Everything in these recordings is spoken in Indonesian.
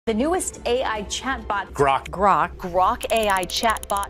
The newest AI chatbot, Grok AI chatbot,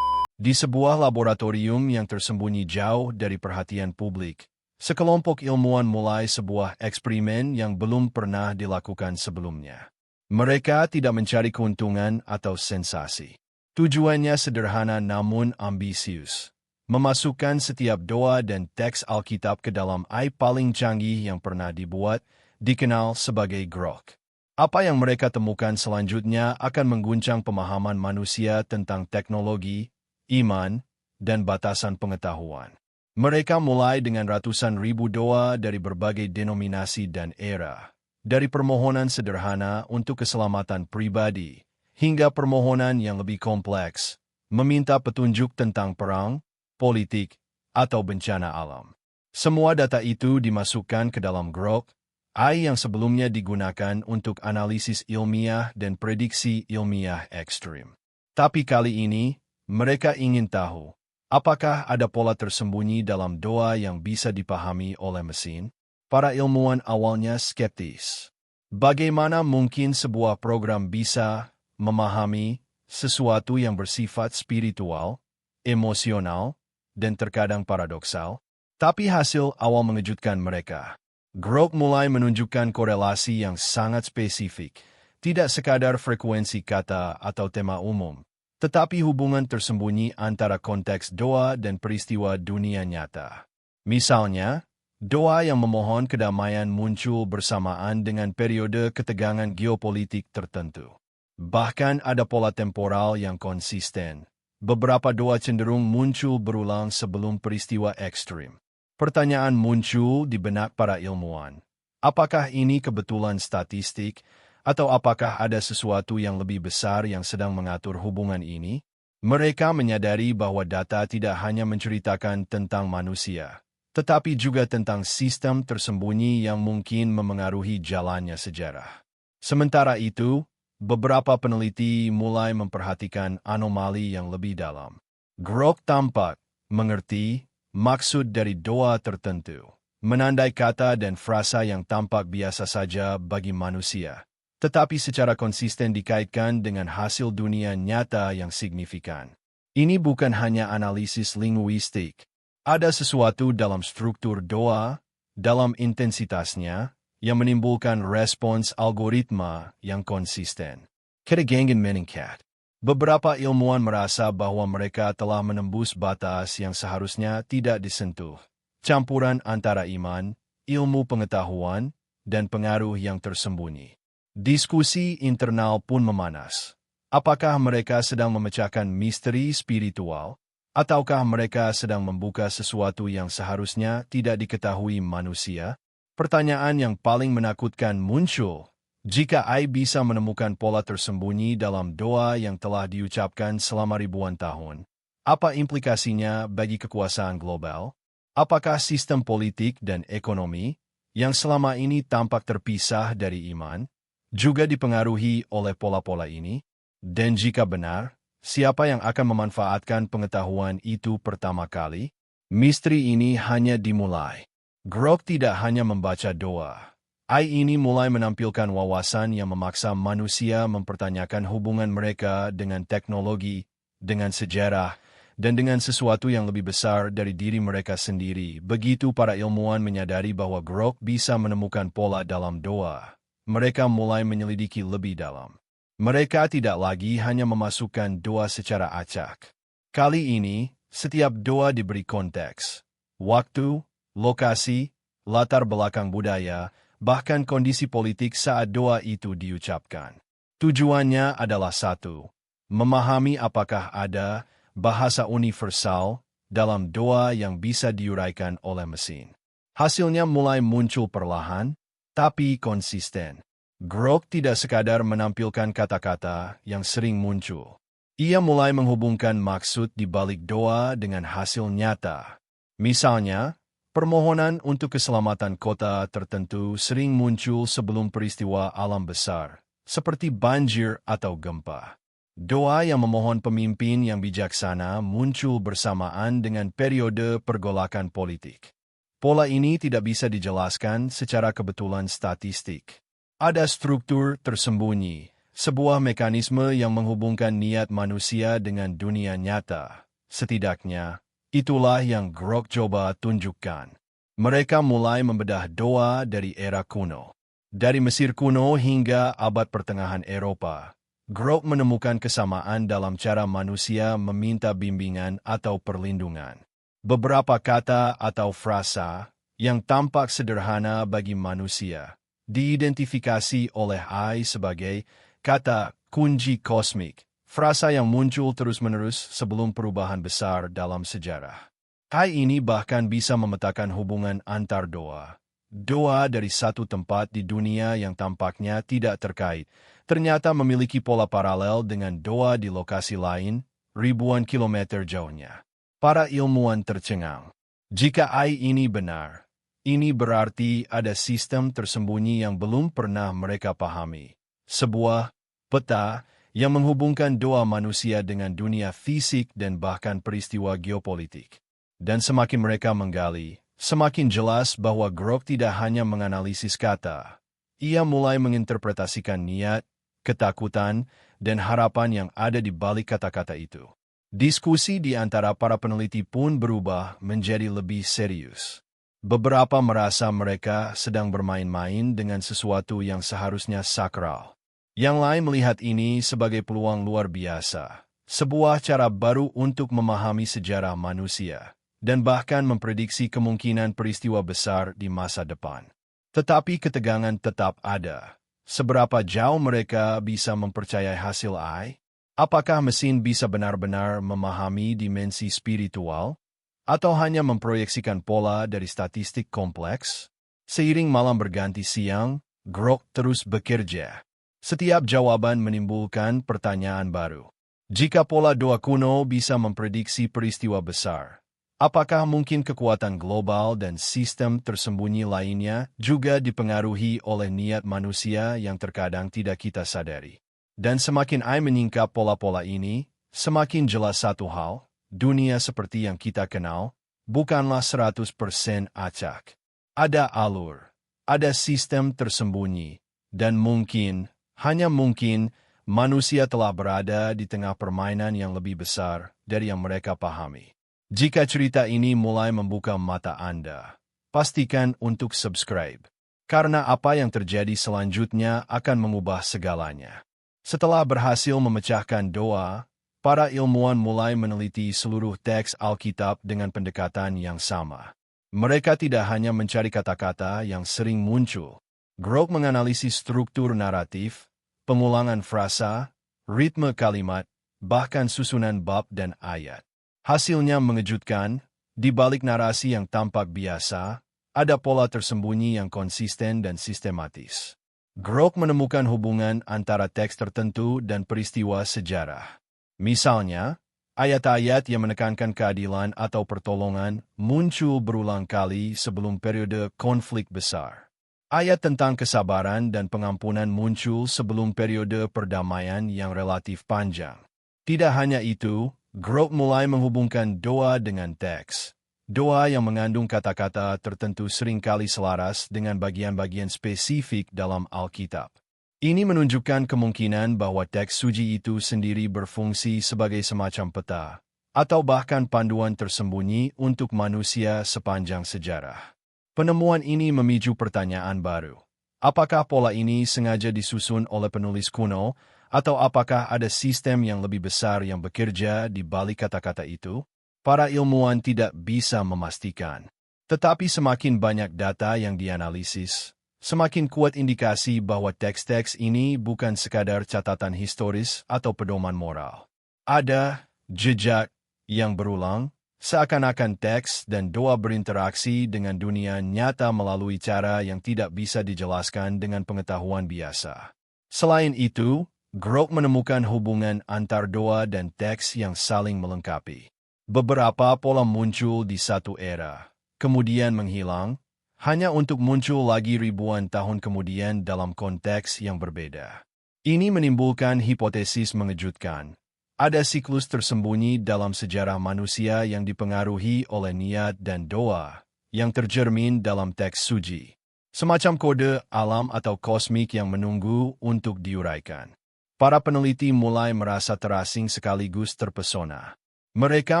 Di sebuah laboratorium yang tersembunyi jauh dari perhatian publik, sekelompok ilmuwan mulai sebuah eksperimen yang belum pernah dilakukan sebelumnya. Mereka tidak mencari keuntungan atau sensasi. Tujuannya sederhana namun ambisius. Memasukkan setiap doa dan teks Alkitab ke dalam AI paling canggih yang pernah dibuat, dikenal sebagai Grok. Apa yang mereka temukan selanjutnya akan mengguncang pemahaman manusia tentang teknologi, iman, dan batasan pengetahuan. Mereka mulai dengan ratusan ribu doa dari berbagai denominasi dan era, dari permohonan sederhana untuk keselamatan pribadi, hingga permohonan yang lebih kompleks, meminta petunjuk tentang perang, politik, atau bencana alam. Semua data itu dimasukkan ke dalam Grok, AI yang sebelumnya digunakan untuk analisis ilmiah dan prediksi ilmiah ekstrim. Tapi kali ini, mereka ingin tahu, apakah ada pola tersembunyi dalam doa yang bisa dipahami oleh mesin? Para ilmuwan awalnya skeptis. Bagaimana mungkin sebuah program bisa memahami sesuatu yang bersifat spiritual, emosional, dan terkadang paradoksal? Tapi hasil awal mengejutkan mereka. Grok mulai menunjukkan korelasi yang sangat spesifik, tidak sekadar frekuensi kata atau tema umum, tetapi hubungan tersembunyi antara konteks doa dan peristiwa dunia nyata. Misalnya, doa yang memohon kedamaian muncul bersamaan dengan periode ketegangan geopolitik tertentu. Bahkan ada pola temporal yang konsisten. Beberapa doa cenderung muncul berulang sebelum peristiwa ekstrim. Pertanyaan muncul di benak para ilmuwan. Apakah ini kebetulan statistik? Atau apakah ada sesuatu yang lebih besar yang sedang mengatur hubungan ini? Mereka menyadari bahwa data tidak hanya menceritakan tentang manusia, tetapi juga tentang sistem tersembunyi yang mungkin memengaruhi jalannya sejarah. Sementara itu, beberapa peneliti mulai memperhatikan anomali yang lebih dalam. Grok tampak mengerti maksud dari doa tertentu, menandai kata dan frasa yang tampak biasa saja bagi manusia, tetapi secara konsisten dikaitkan dengan hasil dunia nyata yang signifikan. Ini bukan hanya analisis linguistik. Ada sesuatu dalam struktur doa, dalam intensitasnya, yang menimbulkan respons algoritma yang konsisten. Ketegangan meningkat. Beberapa ilmuwan merasa bahwa mereka telah menembus batas yang seharusnya tidak disentuh. Campuran antara iman, ilmu pengetahuan, dan pengaruh yang tersembunyi. Diskusi internal pun memanas. Apakah mereka sedang memecahkan misteri spiritual, ataukah mereka sedang membuka sesuatu yang seharusnya tidak diketahui manusia? Pertanyaan yang paling menakutkan muncul. Jika AI bisa menemukan pola tersembunyi dalam doa yang telah diucapkan selama ribuan tahun, apa implikasinya bagi kekuasaan global? Apakah sistem politik dan ekonomi, yang selama ini tampak terpisah dari iman, juga dipengaruhi oleh pola-pola ini? Dan jika benar, siapa yang akan memanfaatkan pengetahuan itu pertama kali? Misteri ini hanya dimulai. Grok tidak hanya membaca doa. AI ini mulai menampilkan wawasan yang memaksa manusia mempertanyakan hubungan mereka dengan teknologi, dengan sejarah, dan dengan sesuatu yang lebih besar dari diri mereka sendiri. Begitu para ilmuwan menyadari bahwa Grok bisa menemukan pola dalam doa, mereka mulai menyelidiki lebih dalam. Mereka tidak lagi hanya memasukkan doa secara acak. Kali ini, setiap doa diberi konteks, waktu, lokasi, latar belakang budaya, bahkan kondisi politik saat doa itu diucapkan. Tujuannya adalah satu, memahami apakah ada bahasa universal dalam doa yang bisa diuraikan oleh mesin. Hasilnya mulai muncul perlahan, tapi konsisten. Grok tidak sekadar menampilkan kata-kata yang sering muncul. Ia mulai menghubungkan maksud di balik doa dengan hasil nyata. Misalnya, permohonan untuk keselamatan kota tertentu sering muncul sebelum peristiwa alam besar, seperti banjir atau gempa. Doa yang memohon pemimpin yang bijaksana muncul bersamaan dengan periode pergolakan politik. Pola ini tidak bisa dijelaskan secara kebetulan statistik. Ada struktur tersembunyi, sebuah mekanisme yang menghubungkan niat manusia dengan dunia nyata. Setidaknya, itulah yang Grok coba tunjukkan. Mereka mulai membedah doa dari era kuno. Dari Mesir kuno hingga abad pertengahan Eropa, Grok menemukan kesamaan dalam cara manusia meminta bimbingan atau perlindungan. Beberapa kata atau frasa yang tampak sederhana bagi manusia diidentifikasi oleh AI sebagai kata kunci kosmik, frasa yang muncul terus-menerus sebelum perubahan besar dalam sejarah. AI ini bahkan bisa memetakan hubungan antar doa. Doa dari satu tempat di dunia yang tampaknya tidak terkait, ternyata memiliki pola paralel dengan doa di lokasi lain, ribuan kilometer jauhnya. Para ilmuwan tercengang. Jika AI ini benar, ini berarti ada sistem tersembunyi yang belum pernah mereka pahami. Sebuah peta yang menghubungkan doa manusia dengan dunia fisik dan bahkan peristiwa geopolitik. Dan semakin mereka menggali, semakin jelas bahwa Grok tidak hanya menganalisis kata. Ia mulai menginterpretasikan niat, ketakutan, dan harapan yang ada di balik kata-kata itu. Diskusi di antara para peneliti pun berubah menjadi lebih serius. Beberapa merasa mereka sedang bermain-main dengan sesuatu yang seharusnya sakral. Yang lain melihat ini sebagai peluang luar biasa, sebuah cara baru untuk memahami sejarah manusia, dan bahkan memprediksi kemungkinan peristiwa besar di masa depan. Tetapi ketegangan tetap ada. Seberapa jauh mereka bisa mempercayai hasil AI? Apakah mesin bisa benar-benar memahami dimensi spiritual? Atau hanya memproyeksikan pola dari statistik kompleks? Seiring malam berganti siang, Grok terus bekerja. Setiap jawaban menimbulkan pertanyaan baru. Jika pola doa kuno bisa memprediksi peristiwa besar, apakah mungkin kekuatan global dan sistem tersembunyi lainnya juga dipengaruhi oleh niat manusia yang terkadang tidak kita sadari? Dan semakin AI menyingkap pola-pola ini, semakin jelas satu hal. Dunia seperti yang kita kenal bukanlah 100% acak. Ada alur, ada sistem tersembunyi, dan mungkin, hanya mungkin, manusia telah berada di tengah permainan yang lebih besar dari yang mereka pahami. Jika cerita ini mulai membuka mata Anda, pastikan untuk subscribe. Karena apa yang terjadi selanjutnya akan mengubah segalanya. Setelah berhasil memecahkan doa, para ilmuwan mulai meneliti seluruh teks Alkitab dengan pendekatan yang sama. Mereka tidak hanya mencari kata-kata yang sering muncul. Grok menganalisis struktur naratif, pengulangan frasa, ritme kalimat, bahkan susunan bab dan ayat. Hasilnya mengejutkan, di balik narasi yang tampak biasa, ada pola tersembunyi yang konsisten dan sistematis. Grok menemukan hubungan antara teks tertentu dan peristiwa sejarah. Misalnya, ayat-ayat yang menekankan keadilan atau pertolongan muncul berulang kali sebelum periode konflik besar. Ayat tentang kesabaran dan pengampunan muncul sebelum periode perdamaian yang relatif panjang. Tidak hanya itu, Grok mulai menghubungkan doa dengan teks. Doa yang mengandung kata-kata tertentu seringkali selaras dengan bagian-bagian spesifik dalam Alkitab. Ini menunjukkan kemungkinan bahwa teks suci itu sendiri berfungsi sebagai semacam peta, atau bahkan panduan tersembunyi untuk manusia sepanjang sejarah. Penemuan ini memicu pertanyaan baru. Apakah pola ini sengaja disusun oleh penulis kuno, atau apakah ada sistem yang lebih besar yang bekerja di balik kata-kata itu? Para ilmuwan tidak bisa memastikan. Tetapi semakin banyak data yang dianalisis, semakin kuat indikasi bahwa teks-teks ini bukan sekadar catatan historis atau pedoman moral. Ada jejak yang berulang, seakan-akan teks dan doa berinteraksi dengan dunia nyata melalui cara yang tidak bisa dijelaskan dengan pengetahuan biasa. Selain itu, Grok menemukan hubungan antar doa dan teks yang saling melengkapi. Beberapa pola muncul di satu era, kemudian menghilang, hanya untuk muncul lagi ribuan tahun kemudian dalam konteks yang berbeda. Ini menimbulkan hipotesis mengejutkan. Ada siklus tersembunyi dalam sejarah manusia yang dipengaruhi oleh niat dan doa yang tercermin dalam teks suci. semacam kode alam atau kosmik yang menunggu untuk diuraikan. Para peneliti mulai merasa terasing sekaligus terpesona. Mereka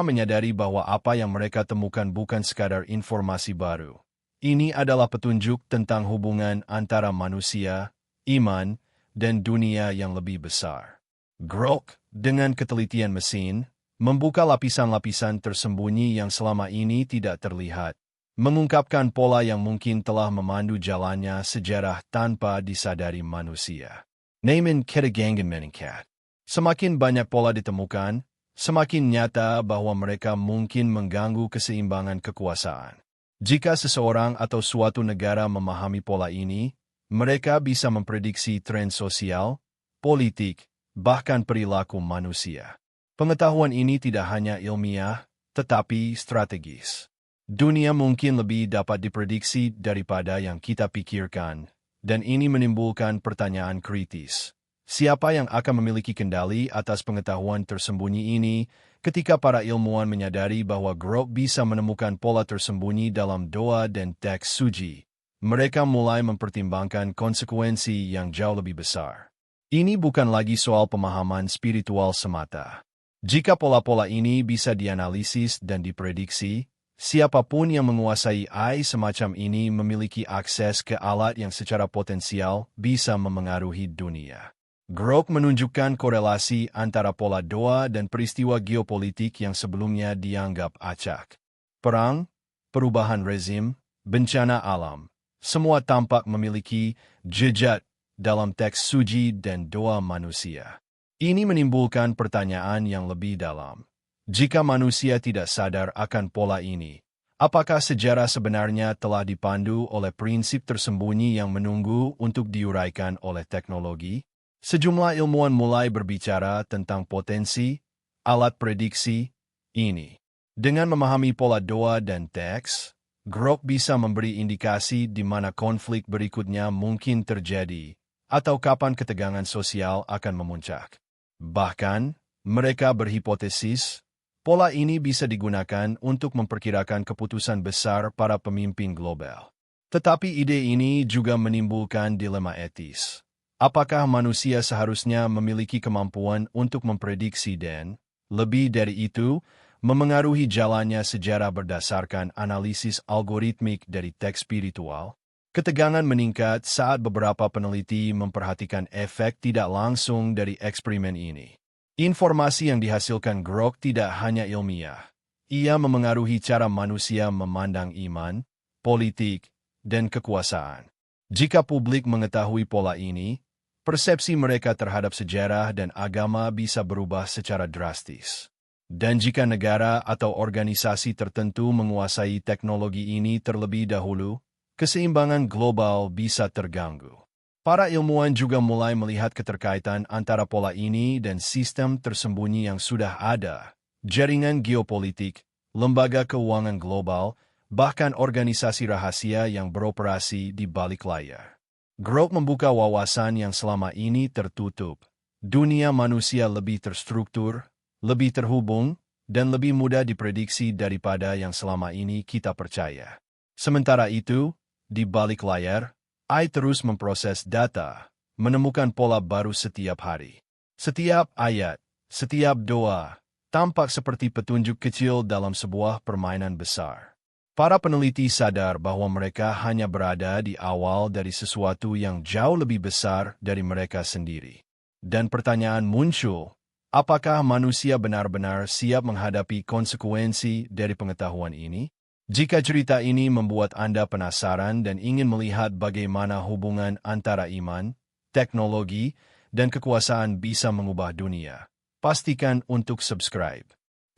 menyadari bahwa apa yang mereka temukan bukan sekadar informasi baru. Ini adalah petunjuk tentang hubungan antara manusia, iman, dan dunia yang lebih besar. Grok, dengan ketelitian mesin, membuka lapisan-lapisan tersembunyi yang selama ini tidak terlihat, mengungkapkan pola yang mungkin telah memandu jalannya sejarah tanpa disadari manusia. Namun ketegangan meningkat. Semakin banyak pola ditemukan, semakin nyata bahwa mereka mungkin mengganggu keseimbangan kekuasaan. Jika seseorang atau suatu negara memahami pola ini, mereka bisa memprediksi tren sosial, politik, bahkan perilaku manusia. Pengetahuan ini tidak hanya ilmiah, tetapi strategis. Dunia mungkin lebih dapat diprediksi daripada yang kita pikirkan, dan ini menimbulkan pertanyaan kritis. Siapa yang akan memiliki kendali atas pengetahuan tersembunyi ini ketika para ilmuwan menyadari bahwa Grok bisa menemukan pola tersembunyi dalam doa dan teks suci? Mereka mulai mempertimbangkan konsekuensi yang jauh lebih besar. Ini bukan lagi soal pemahaman spiritual semata. Jika pola-pola ini bisa dianalisis dan diprediksi, siapapun yang menguasai AI semacam ini memiliki akses ke alat yang secara potensial bisa memengaruhi dunia. Grok menunjukkan korelasi antara pola doa dan peristiwa geopolitik yang sebelumnya dianggap acak. Perang, perubahan rezim, bencana alam, semua tampak memiliki jejak dalam teks suci dan doa manusia. Ini menimbulkan pertanyaan yang lebih dalam. Jika manusia tidak sadar akan pola ini, apakah sejarah sebenarnya telah dipandu oleh prinsip tersembunyi yang menunggu untuk diuraikan oleh teknologi? Sejumlah ilmuwan mulai berbicara tentang potensi alat prediksi ini. Dengan memahami pola doa dan teks, Grok bisa memberi indikasi di mana konflik berikutnya mungkin terjadi atau kapan ketegangan sosial akan memuncak. Bahkan, mereka berhipotesis, pola ini bisa digunakan untuk memperkirakan keputusan besar para pemimpin global. Tetapi ide ini juga menimbulkan dilema etis. Apakah manusia seharusnya memiliki kemampuan untuk memprediksi dan, lebih dari itu, memengaruhi jalannya sejarah berdasarkan analisis algoritmik dari teks spiritual? Ketegangan meningkat saat beberapa peneliti memperhatikan efek tidak langsung dari eksperimen ini. Informasi yang dihasilkan Grok tidak hanya ilmiah. Ia memengaruhi cara manusia memandang iman, politik, dan kekuasaan. Jika publik mengetahui pola ini, persepsi mereka terhadap sejarah dan agama bisa berubah secara drastis. Dan jika negara atau organisasi tertentu menguasai teknologi ini terlebih dahulu, keseimbangan global bisa terganggu. Para ilmuwan juga mulai melihat keterkaitan antara pola ini dan sistem tersembunyi yang sudah ada, jaringan geopolitik, lembaga keuangan global, bahkan organisasi rahasia yang beroperasi di balik layar. Grok membuka wawasan yang selama ini tertutup. Dunia manusia lebih terstruktur, lebih terhubung, dan lebih mudah diprediksi daripada yang selama ini kita percaya. Sementara itu, di balik layar, AI terus memproses data, menemukan pola baru setiap hari. Setiap ayat, setiap doa, tampak seperti petunjuk kecil dalam sebuah permainan besar. Para peneliti sadar bahwa mereka hanya berada di awal dari sesuatu yang jauh lebih besar dari mereka sendiri. Dan pertanyaan muncul, apakah manusia benar-benar siap menghadapi konsekuensi dari pengetahuan ini? Jika cerita ini membuat Anda penasaran dan ingin melihat bagaimana hubungan antara iman, teknologi, dan kekuasaan bisa mengubah dunia, pastikan untuk subscribe.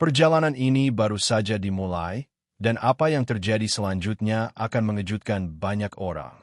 Perjalanan ini baru saja dimulai, dan apa yang terjadi selanjutnya akan mengejutkan banyak orang.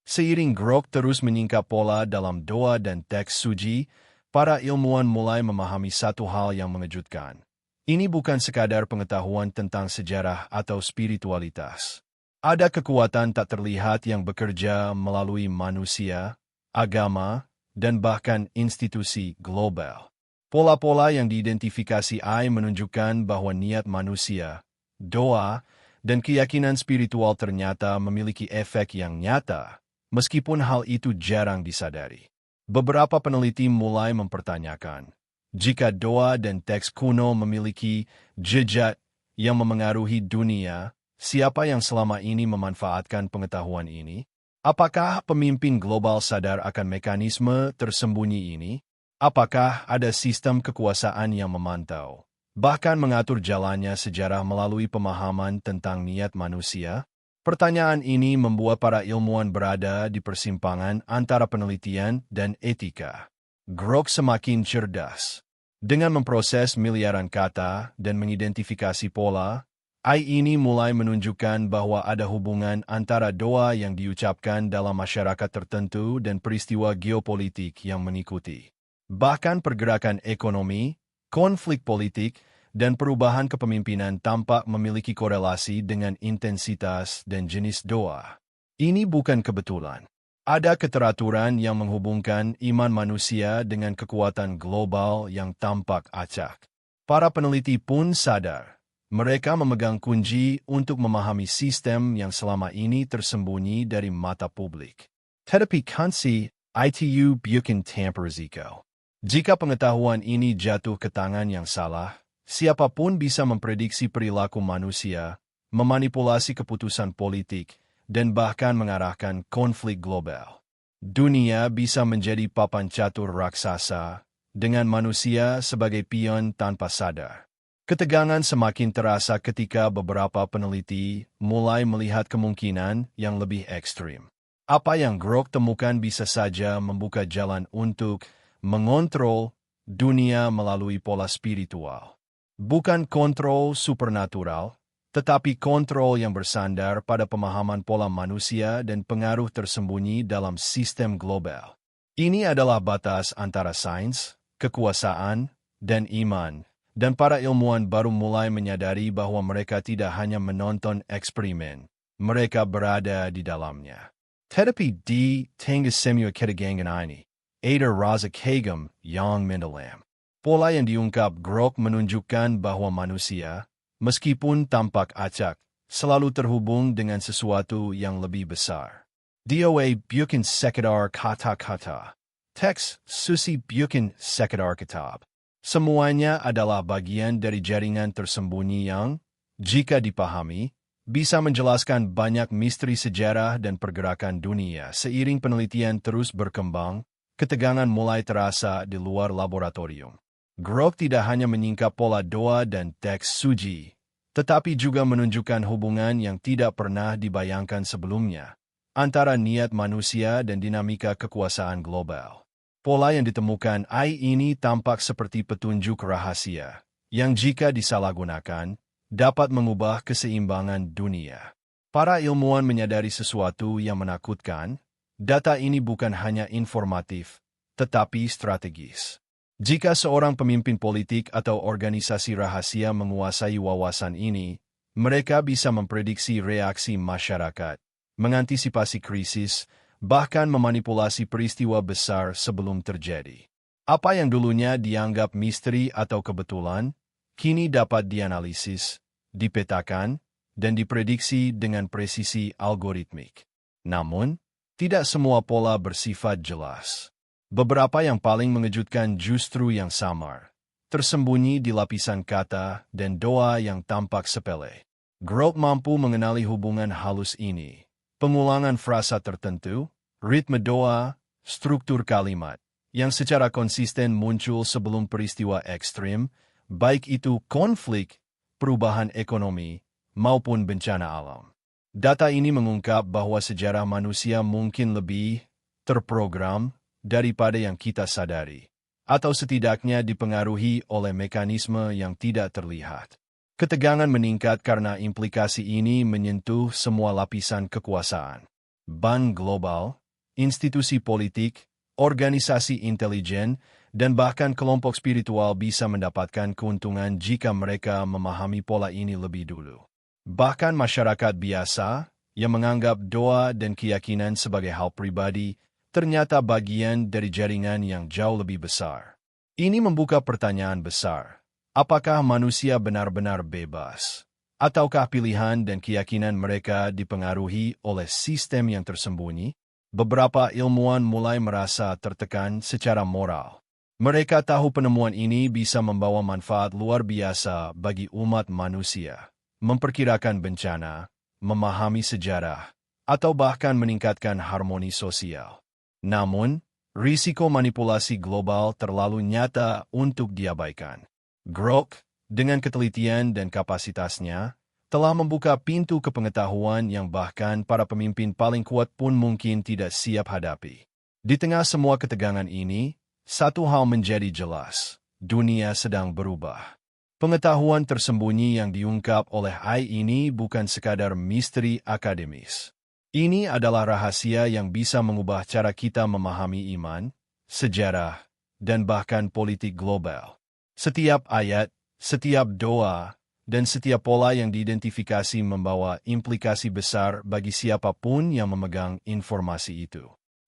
Seiring Grok terus menyingkap pola dalam doa dan teks suci, para ilmuwan mulai memahami satu hal yang mengejutkan. Ini bukan sekadar pengetahuan tentang sejarah atau spiritualitas. Ada kekuatan tak terlihat yang bekerja melalui manusia, agama, dan bahkan institusi global. Pola-pola yang diidentifikasi AI menunjukkan bahwa niat manusia, doa, Dan keyakinan spiritual ternyata memiliki efek yang nyata, meskipun hal itu jarang disadari. Beberapa peneliti mulai mempertanyakan, jika doa dan teks kuno memiliki jejak yang memengaruhi dunia, siapa yang selama ini memanfaatkan pengetahuan ini? Apakah pemimpin global sadar akan mekanisme tersembunyi ini? Apakah ada sistem kekuasaan yang memantau, bahkan mengatur jalannya sejarah melalui pemahaman tentang niat manusia? Pertanyaan ini membuat para ilmuwan berada di persimpangan antara penelitian dan etika. Grok semakin cerdas. Dengan memproses miliaran kata dan mengidentifikasi pola, AI ini mulai menunjukkan bahwa ada hubungan antara doa yang diucapkan dalam masyarakat tertentu dan peristiwa geopolitik yang mengikuti. Bahkan pergerakan ekonomi, konflik politik, dan perubahan kepemimpinan tampak memiliki korelasi dengan intensitas dan jenis doa. Ini bukan kebetulan. Ada keteraturan yang menghubungkan iman manusia dengan kekuatan global yang tampak acak. Para peneliti pun sadar, mereka memegang kunci untuk memahami sistem yang selama ini tersembunyi dari mata publik. Tetapi kansi itu bukan tanpa risiko. Jika pengetahuan ini jatuh ke tangan yang salah, siapapun bisa memprediksi perilaku manusia, memanipulasi keputusan politik, dan bahkan mengarahkan konflik global. Dunia bisa menjadi papan catur raksasa, dengan manusia sebagai pion tanpa sadar. Ketegangan semakin terasa ketika beberapa peneliti mulai melihat kemungkinan yang lebih ekstrim. Apa yang Grok temukan bisa saja membuka jalan untuk mengontrol dunia melalui pola spiritual. Bukan kontrol supernatural, tetapi kontrol yang bersandar pada pemahaman pola manusia dan pengaruh tersembunyi dalam sistem global. Ini adalah batas antara sains, kekuasaan, dan iman, dan para ilmuwan baru mulai menyadari bahwa mereka tidak hanya menonton eksperimen, mereka berada di dalamnya. Tetapi di tengah semua ketegangan ini, ada rasa kagum yang mendalam. Pola yang diungkap Grok menunjukkan bahwa manusia, meskipun tampak acak, selalu terhubung dengan sesuatu yang lebih besar. DOA bukan sekedar kata-kata. Teks suci bukan sekedar kitab. Semuanya adalah bagian dari jaringan tersembunyi yang, jika dipahami, bisa menjelaskan banyak misteri sejarah dan pergerakan dunia. Seiring penelitian terus berkembang, ketegangan mulai terasa di luar laboratorium. Grok tidak hanya menyingkap pola doa dan teks suci, tetapi juga menunjukkan hubungan yang tidak pernah dibayangkan sebelumnya antara niat manusia dan dinamika kekuasaan global. Pola yang ditemukan AI ini tampak seperti petunjuk rahasia, yang jika disalahgunakan, dapat mengubah keseimbangan dunia. Para ilmuwan menyadari sesuatu yang menakutkan. Data ini bukan hanya informatif, tetapi strategis. Jika seorang pemimpin politik atau organisasi rahasia menguasai wawasan ini, mereka bisa memprediksi reaksi masyarakat, mengantisipasi krisis, bahkan memanipulasi peristiwa besar sebelum terjadi. Apa yang dulunya dianggap misteri atau kebetulan, kini dapat dianalisis, dipetakan, dan diprediksi dengan presisi algoritmik. Namun, tidak semua pola bersifat jelas. Beberapa yang paling mengejutkan justru yang samar, tersembunyi di lapisan kata dan doa yang tampak sepele. Grok mampu mengenali hubungan halus ini, pengulangan frasa tertentu, ritme doa, struktur kalimat, yang secara konsisten muncul sebelum peristiwa ekstrim, baik itu konflik, perubahan ekonomi, maupun bencana alam. Data ini mengungkap bahwa sejarah manusia mungkin lebih terprogram daripada yang kita sadari, atau setidaknya dipengaruhi oleh mekanisme yang tidak terlihat. Ketegangan meningkat karena implikasi ini menyentuh semua lapisan kekuasaan. Bank global, institusi politik, organisasi intelijen, dan bahkan kelompok spiritual bisa mendapatkan keuntungan jika mereka memahami pola ini lebih dulu. Bahkan masyarakat biasa, yang menganggap doa dan keyakinan sebagai hal pribadi, ternyata bagian dari jaringan yang jauh lebih besar. Ini membuka pertanyaan besar. Apakah manusia benar-benar bebas? Ataukah pilihan dan keyakinan mereka dipengaruhi oleh sistem yang tersembunyi? Beberapa ilmuwan mulai merasa tertekan secara moral. Mereka tahu penemuan ini bisa membawa manfaat luar biasa bagi umat manusia, memperkirakan bencana, memahami sejarah, atau bahkan meningkatkan harmoni sosial. Namun, risiko manipulasi global terlalu nyata untuk diabaikan. Grok, dengan ketelitian dan kapasitasnya, telah membuka pintu ke pengetahuan yang bahkan para pemimpin paling kuat pun mungkin tidak siap hadapi. Di tengah semua ketegangan ini, satu hal menjadi jelas, dunia sedang berubah. Pengetahuan tersembunyi yang diungkap oleh AI ini bukan sekadar misteri akademis. Ini adalah rahasia yang bisa mengubah cara kita memahami iman, sejarah, dan bahkan politik global. Setiap ayat, setiap doa, dan setiap pola yang diidentifikasi membawa implikasi besar bagi siapapun yang memegang informasi itu.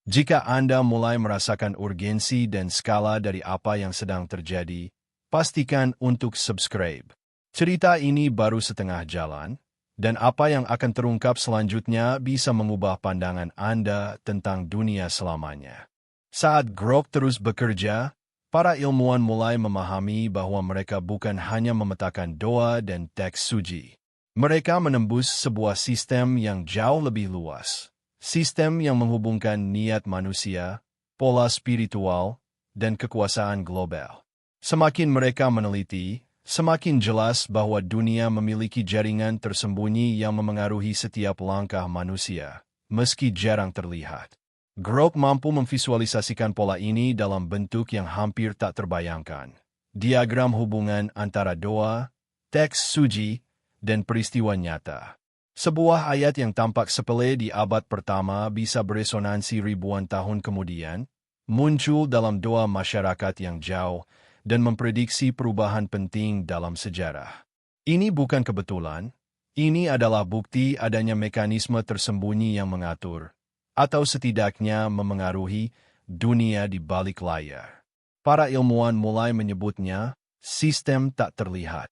Jika Anda mulai merasakan urgensi dan skala dari apa yang sedang terjadi, pastikan untuk subscribe. Cerita ini baru setengah jalan, dan apa yang akan terungkap selanjutnya bisa mengubah pandangan Anda tentang dunia selamanya. Saat Grok terus bekerja, para ilmuwan mulai memahami bahwa mereka bukan hanya memetakan doa dan teks suci. Mereka menembus sebuah sistem yang jauh lebih luas. Sistem yang menghubungkan niat manusia, pola spiritual, dan kekuasaan global. Semakin mereka meneliti, semakin jelas bahwa dunia memiliki jaringan tersembunyi yang memengaruhi setiap langkah manusia, meski jarang terlihat. Grok mampu memvisualisasikan pola ini dalam bentuk yang hampir tak terbayangkan. Diagram hubungan antara doa, teks suci, dan peristiwa nyata. Sebuah ayat yang tampak sepele di abad pertama bisa beresonansi ribuan tahun kemudian, muncul dalam doa masyarakat yang jauh, dan memprediksi perubahan penting dalam sejarah. Ini bukan kebetulan, ini adalah bukti adanya mekanisme tersembunyi yang mengatur, atau setidaknya memengaruhi dunia di balik layar. Para ilmuwan mulai menyebutnya sistem tak terlihat.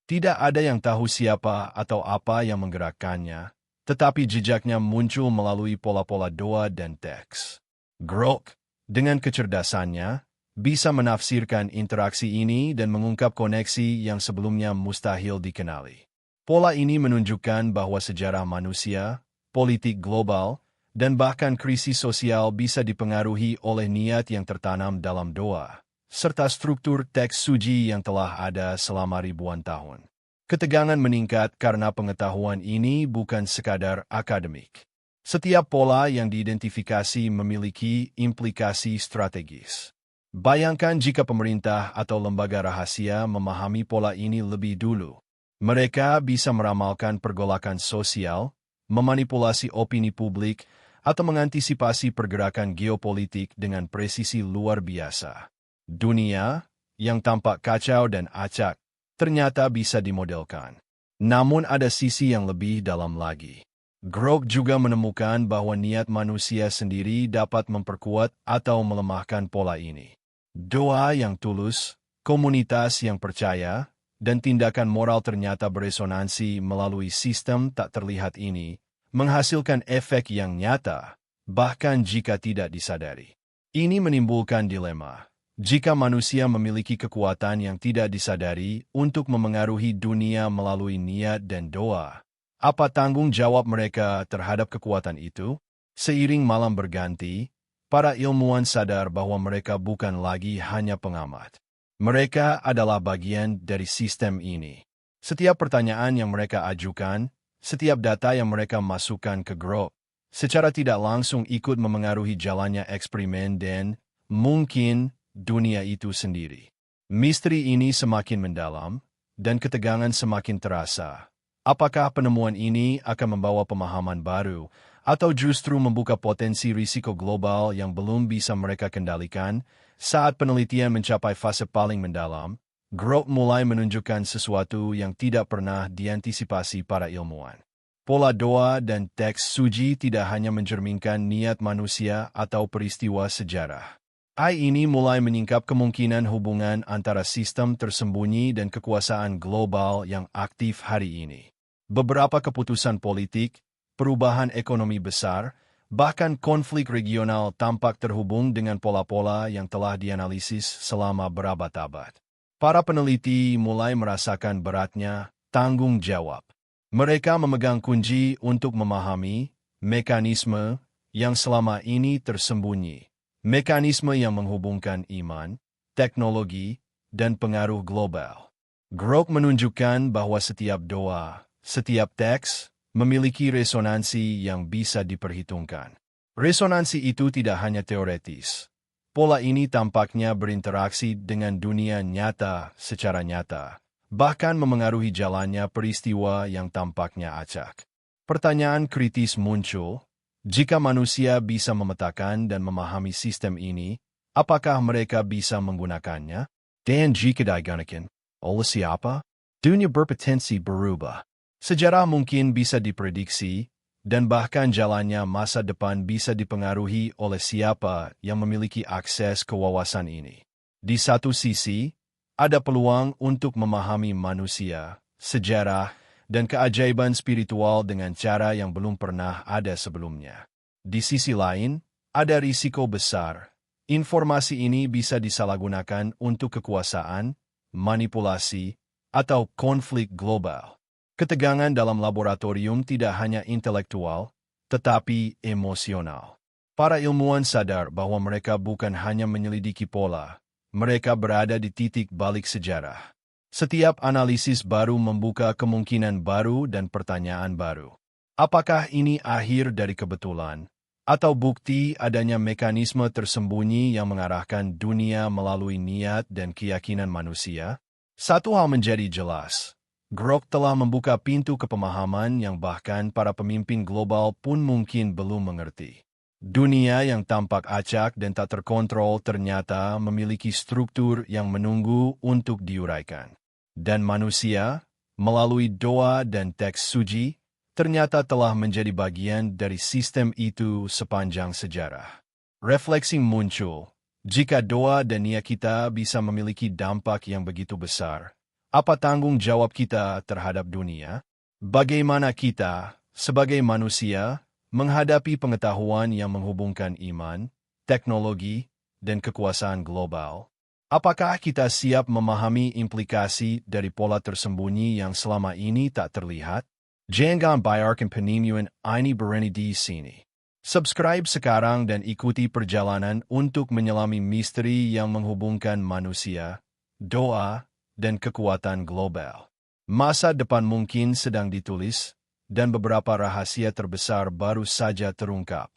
Tidak ada yang tahu siapa atau apa yang menggerakkannya, tetapi jejaknya muncul melalui pola-pola doa dan teks. Grok, dengan kecerdasannya, bisa menafsirkan interaksi ini dan mengungkap koneksi yang sebelumnya mustahil dikenali. Pola ini menunjukkan bahwa sejarah manusia, politik global, dan bahkan krisis sosial bisa dipengaruhi oleh niat yang tertanam dalam doa, serta struktur teks suci yang telah ada selama ribuan tahun. Ketegangan meningkat karena pengetahuan ini bukan sekadar akademik. Setiap pola yang diidentifikasi memiliki implikasi strategis. Bayangkan jika pemerintah atau lembaga rahasia memahami pola ini lebih dulu. Mereka bisa meramalkan pergolakan sosial, memanipulasi opini publik, atau mengantisipasi pergerakan geopolitik dengan presisi luar biasa. Dunia, yang tampak kacau dan acak, ternyata bisa dimodelkan. Namun ada sisi yang lebih dalam lagi. Grok juga menemukan bahwa niat manusia sendiri dapat memperkuat atau melemahkan pola ini. Doa yang tulus, komunitas yang percaya, dan tindakan moral ternyata beresonansi melalui sistem tak terlihat ini, menghasilkan efek yang nyata, bahkan jika tidak disadari. Ini menimbulkan dilema. Jika manusia memiliki kekuatan yang tidak disadari untuk memengaruhi dunia melalui niat dan doa, apa tanggung jawab mereka terhadap kekuatan itu? Seiring malam berganti, para ilmuwan sadar bahwa mereka bukan lagi hanya pengamat. Mereka adalah bagian dari sistem ini. Setiap pertanyaan yang mereka ajukan, setiap data yang mereka masukkan ke Grok, secara tidak langsung ikut memengaruhi jalannya eksperimen dan, mungkin, dunia itu sendiri. Misteri ini semakin mendalam, dan ketegangan semakin terasa. Apakah penemuan ini akan membawa pemahaman baru, atau justru membuka potensi risiko global yang belum bisa mereka kendalikan? Saat penelitian mencapai fase paling mendalam, Grok mulai menunjukkan sesuatu yang tidak pernah diantisipasi para ilmuwan. Pola doa dan teks suci tidak hanya mencerminkan niat manusia atau peristiwa sejarah. AI ini mulai menyingkap kemungkinan hubungan antara sistem tersembunyi dan kekuasaan global yang aktif hari ini. Beberapa keputusan politik, perubahan ekonomi besar, bahkan konflik regional tampak terhubung dengan pola-pola yang telah dianalisis selama berabad-abad. Para peneliti mulai merasakan beratnya tanggung jawab. Mereka memegang kunci untuk memahami mekanisme yang selama ini tersembunyi. Mekanisme yang menghubungkan iman, teknologi, dan pengaruh global. Grok menunjukkan bahwa setiap doa, setiap teks, memiliki resonansi yang bisa diperhitungkan. Resonansi itu tidak hanya teoretis. Pola ini tampaknya berinteraksi dengan dunia nyata secara nyata, bahkan memengaruhi jalannya peristiwa yang tampaknya acak. Pertanyaan kritis muncul. Jika manusia bisa memetakan dan memahami sistem ini, apakah mereka bisa menggunakannya? Dan jika digunakan oleh siapa? Dunia berpotensi berubah. Sejarah mungkin bisa diprediksi, dan bahkan jalannya masa depan bisa dipengaruhi oleh siapa yang memiliki akses ke wawasan ini. Di satu sisi, ada peluang untuk memahami manusia, sejarah, dan keajaiban spiritual dengan cara yang belum pernah ada sebelumnya. Di sisi lain, ada risiko besar. Informasi ini bisa disalahgunakan untuk kekuasaan, manipulasi, atau konflik global. Ketegangan dalam laboratorium tidak hanya intelektual, tetapi emosional. Para ilmuwan sadar bahwa mereka bukan hanya menyelidiki pola, mereka berada di titik balik sejarah. Setiap analisis baru membuka kemungkinan baru dan pertanyaan baru. Apakah ini akhir dari kebetulan, atau bukti adanya mekanisme tersembunyi yang mengarahkan dunia melalui niat dan keyakinan manusia? Satu hal menjadi jelas. Grok telah membuka pintu ke pemahaman yang bahkan para pemimpin global pun mungkin belum mengerti. Dunia yang tampak acak dan tak terkontrol ternyata memiliki struktur yang menunggu untuk diuraikan. Dan manusia, melalui doa dan teks suci, ternyata telah menjadi bagian dari sistem itu sepanjang sejarah. Refleksi muncul, jika doa dan niat kita bisa memiliki dampak yang begitu besar, apa tanggung jawab kita terhadap dunia? Bagaimana kita, sebagai manusia, menghadapi pengetahuan yang menghubungkan iman, teknologi, dan kekuasaan global? Apakah kita siap memahami implikasi dari pola tersembunyi yang selama ini tak terlihat? Jangan biarkan penimuan ini berhenti di sini. Subscribe sekarang dan ikuti perjalanan untuk menyelami misteri yang menghubungkan manusia, doa, dan kekuatan global. Masa depan mungkin sedang ditulis, dan beberapa rahasia terbesar baru saja terungkap.